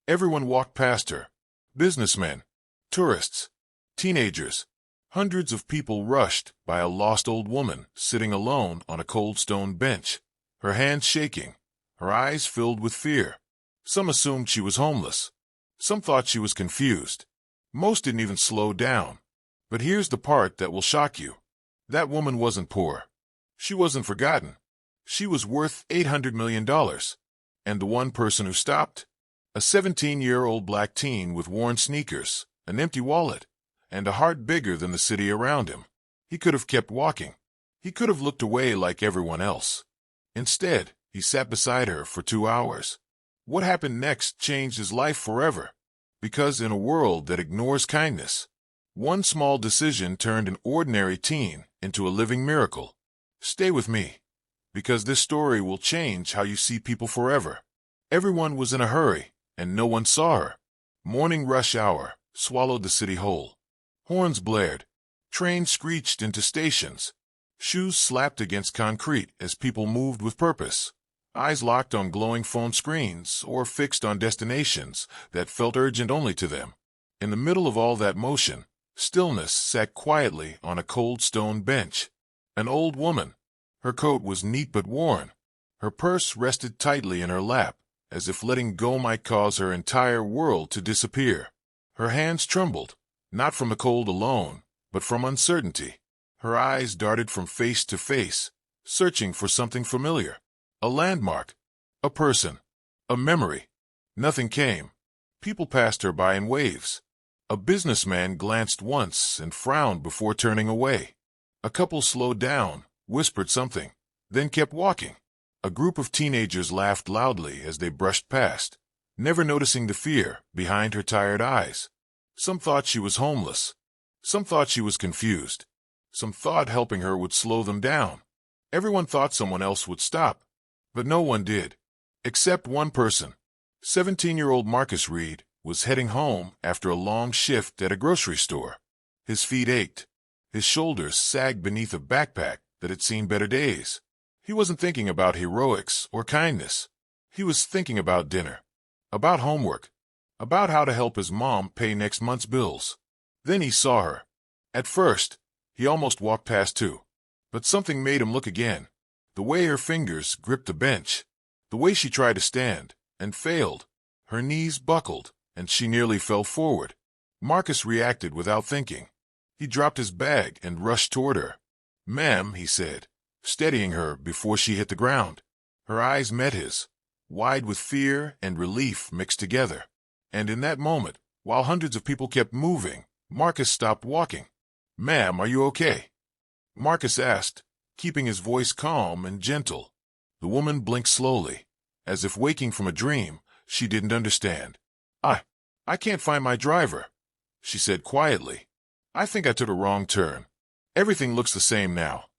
Everyone walked past her. Businessmen, tourists, teenagers. Hundreds of people rushed by a lost old woman sitting alone on a cold stone bench, her hands shaking, her eyes filled with fear. Some assumed she was homeless. Some thought she was confused. Most didn't even slow down. But here's the part that will shock you. That woman wasn't poor. She wasn't forgotten. She was worth $800 million. And the one person who stopped? A 17-year-old black teen with worn sneakers, an empty wallet, and a heart bigger than the city around him. He could have kept walking. He could have looked away like everyone else. Instead, he sat beside her for 2 hours. What happened next changed his life forever. Because in a world that ignores kindness, one small decision turned an ordinary teen into a living miracle. Stay with me, because this story will change how you see people forever. Everyone was in a hurry, and no one saw her. Morning rush hour swallowed the city whole. Horns blared. Trains screeched into stations. Shoes slapped against concrete as people moved with purpose. Eyes locked on glowing phone screens or fixed on destinations that felt urgent only to them. In the middle of all that motion, stillness sat quietly on a cold stone bench. An old woman. Her coat was neat but worn. Her purse rested tightly in her lap, as if letting go might cause her entire world to disappear. Her hands trembled, not from the cold alone, but from uncertainty. Her eyes darted from face to face, searching for something familiar. A landmark, a person, a memory. Nothing came. People passed her by in waves. A businessman glanced once and frowned before turning away. A couple slowed down, whispered something, then kept walking. A group of teenagers laughed loudly as they brushed past, never noticing the fear behind her tired eyes. Some thought she was homeless. Some thought she was confused. Some thought helping her would slow them down. Everyone thought someone else would stop. But no one did. Except one person. 17-year-old Marcus Reed was heading home after a long shift at a grocery store. His feet ached. His shoulders sagged beneath a backpack that had seen better days. He wasn't thinking about heroics or kindness. He was thinking about dinner, about homework, about how to help his mom pay next month's bills. Then he saw her. At first, he almost walked past too. But something made him look again. The way her fingers gripped the bench, the way she tried to stand, and failed. Her knees buckled, and she nearly fell forward. Marcus reacted without thinking. He dropped his bag and rushed toward her. "Ma'am," he said, steadying her before she hit the ground. Her eyes met his, wide with fear and relief mixed together. And in that moment, while hundreds of people kept moving, Marcus stopped walking. "Ma'am, are you okay?" Marcus asked, keeping his voice calm and gentle. The woman blinked slowly, as if waking from a dream she didn't understand. I can't find my driver," she said quietly. "I think I took a wrong turn. Everything looks the same now."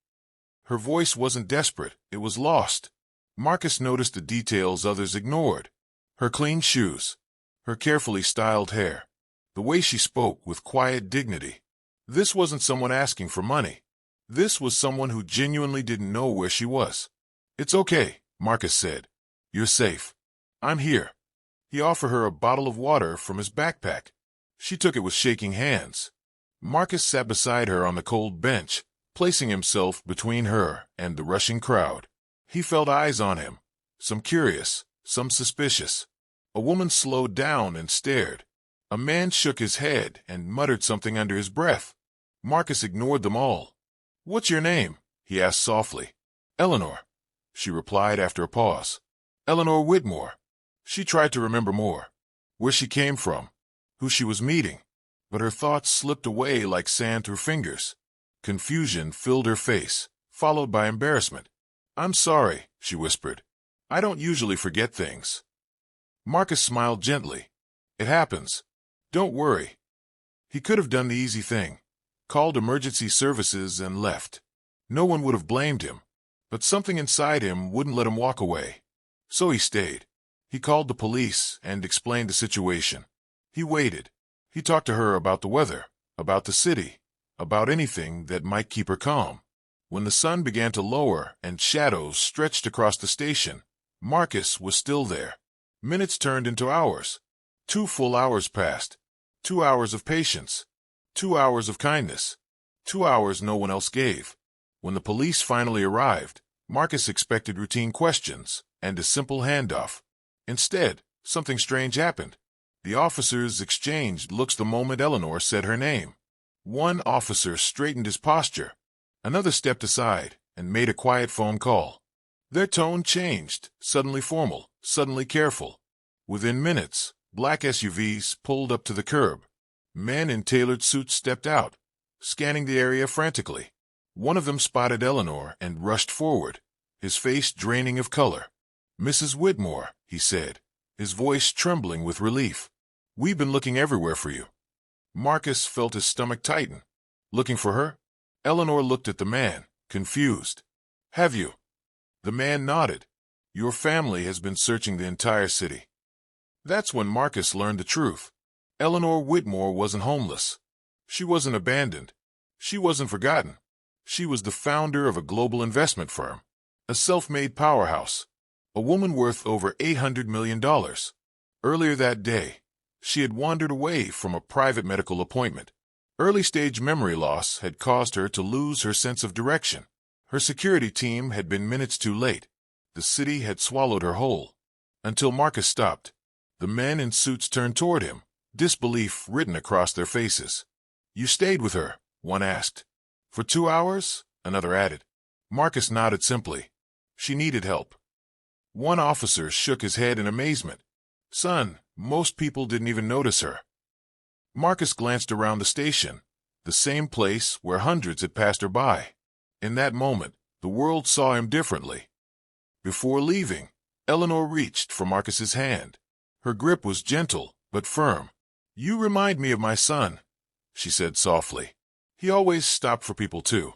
Her voice wasn't desperate, it was lost. Marcus noticed the details others ignored. Her clean shoes, her carefully styled hair, the way she spoke with quiet dignity. This wasn't someone asking for money. This was someone who genuinely didn't know where she was. "It's okay," Marcus said. "You're safe. I'm here." He offered her a bottle of water from his backpack. She took it with shaking hands. Marcus sat beside her on the cold bench, placing himself between her and the rushing crowd. He felt eyes on him, some curious, some suspicious. A woman slowed down and stared. A man shook his head and muttered something under his breath. Marcus ignored them all. "What's your name?" he asked softly. "Eleanor," she replied after a pause. "Eleanor Whitmore." She tried to remember more. Where she came from, who she was meeting. But her thoughts slipped away like sand through fingers. Confusion filled her face, followed by embarrassment. "I'm sorry," she whispered. "I don't usually forget things." Marcus smiled gently. "It happens. Don't worry." He could have done the easy thing. Called emergency services and left. No one would have blamed him. But something inside him wouldn't let him walk away. So he stayed. He called the police and explained the situation. He waited. He talked to her about the weather, about the city, about anything that might keep her calm. When the sun began to lower and shadows stretched across the station, Marcus was still there. Minutes turned into hours. 2 full hours passed. 2 hours of patience. 2 hours of kindness. 2 hours no one else gave. When the police finally arrived, Marcus expected routine questions and a simple handoff. Instead, something strange happened. The officers exchanged looks the moment Eleanor said her name. One officer straightened his posture. Another stepped aside and made a quiet phone call. Their tone changed, suddenly formal, suddenly careful. Within minutes, black SUVs pulled up to the curb. Men in tailored suits stepped out, scanning the area frantically. One of them spotted Eleanor and rushed forward, his face draining of color. "Mrs. Whitmore," he said, his voice trembling with relief. "We've been looking everywhere for you." Marcus felt his stomach tighten. "Looking for her?" Eleanor looked at the man, confused. "Have you?" The man nodded. "Your family has been searching the entire city." That's when Marcus learned the truth. Eleanor Whitmore wasn't homeless. She wasn't abandoned. She wasn't forgotten. She was the founder of a global investment firm, a self-made powerhouse, a woman worth over $800 million. Earlier that day, she had wandered away from a private medical appointment. Early-stage memory loss had caused her to lose her sense of direction. Her security team had been minutes too late. The city had swallowed her whole. Until Marcus stopped. The men in suits turned toward him, disbelief written across their faces. "You stayed with her?" one asked. "For 2 hours?" another added. Marcus nodded simply. "She needed help." One officer shook his head in amazement. "Son, most people didn't even notice her." Marcus glanced around the station, the same place where hundreds had passed her by. In that moment, the world saw him differently. Before leaving, Eleanor reached for Marcus's hand. Her grip was gentle, but firm. "You remind me of my son," she said softly. "He always stopped for people too."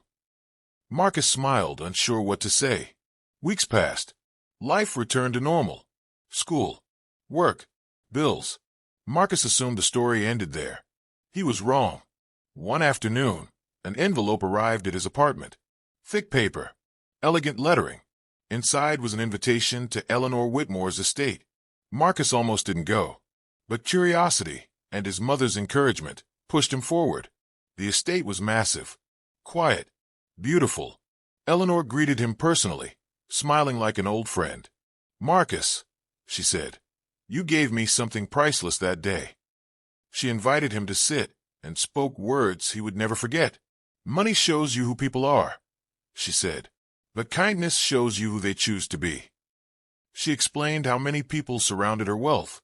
Marcus smiled, unsure what to say. Weeks passed. Life returned to normal. School, work, bills. Marcus assumed the story ended there. He was wrong. One afternoon, an envelope arrived at his apartment. Thick paper, elegant lettering. Inside was an invitation to Eleanor Whitmore's estate. Marcus almost didn't go, but curiosity and his mother's encouragement pushed him forward. The estate was massive, quiet, beautiful. Eleanor greeted him personally, smiling like an old friend. "Marcus," she said, "you gave me something priceless that day." She invited him to sit and spoke words he would never forget. "Money shows you who people are," she said, "but kindness shows you who they choose to be." She explained how many people surrounded her wealth,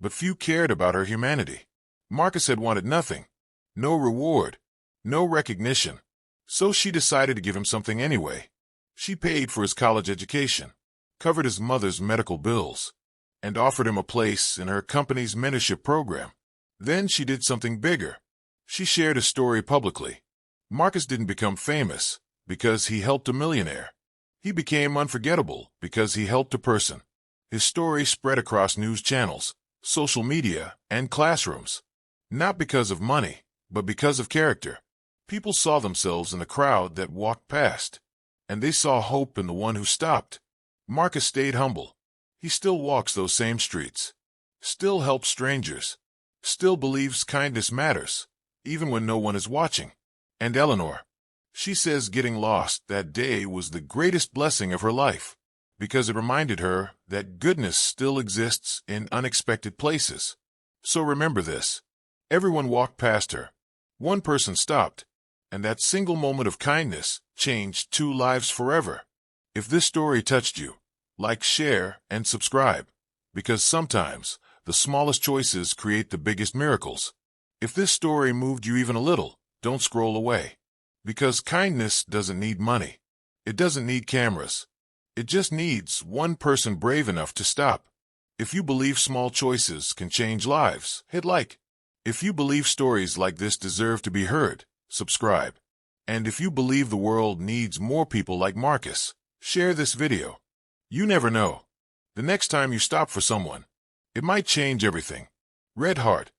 but few cared about her humanity. Marcus had wanted nothing, no reward, no recognition, so she decided to give him something anyway. She paid for his college education, covered his mother's medical bills, and offered him a place in her company's mentorship program. Then she did something bigger. She shared his story publicly. Marcus didn't become famous because he helped a millionaire. He became unforgettable because he helped a person. His story spread across news channels, social media, and classrooms. Not because of money, but because of character. People saw themselves in the crowd that walked past, and they saw hope in the one who stopped. Marcus stayed humble. He still walks those same streets, still helps strangers, still believes kindness matters, even when no one is watching. And Eleanor, she says getting lost that day was the greatest blessing of her life, because it reminded her that goodness still exists in unexpected places. So remember this. Everyone walked past her. One person stopped, and that single moment of kindness changed 2 lives forever. If this story touched you, like, share, and subscribe, because sometimes the smallest choices create the biggest miracles. If this story moved you even a little, don't scroll away. Because kindness doesn't need money. It doesn't need cameras. It just needs one person brave enough to stop. If you believe small choices can change lives, hit like. If you believe stories like this deserve to be heard, subscribe. And if you believe the world needs more people like Marcus, share this video. You never know. The next time you stop for someone, it might change everything. Red Heart.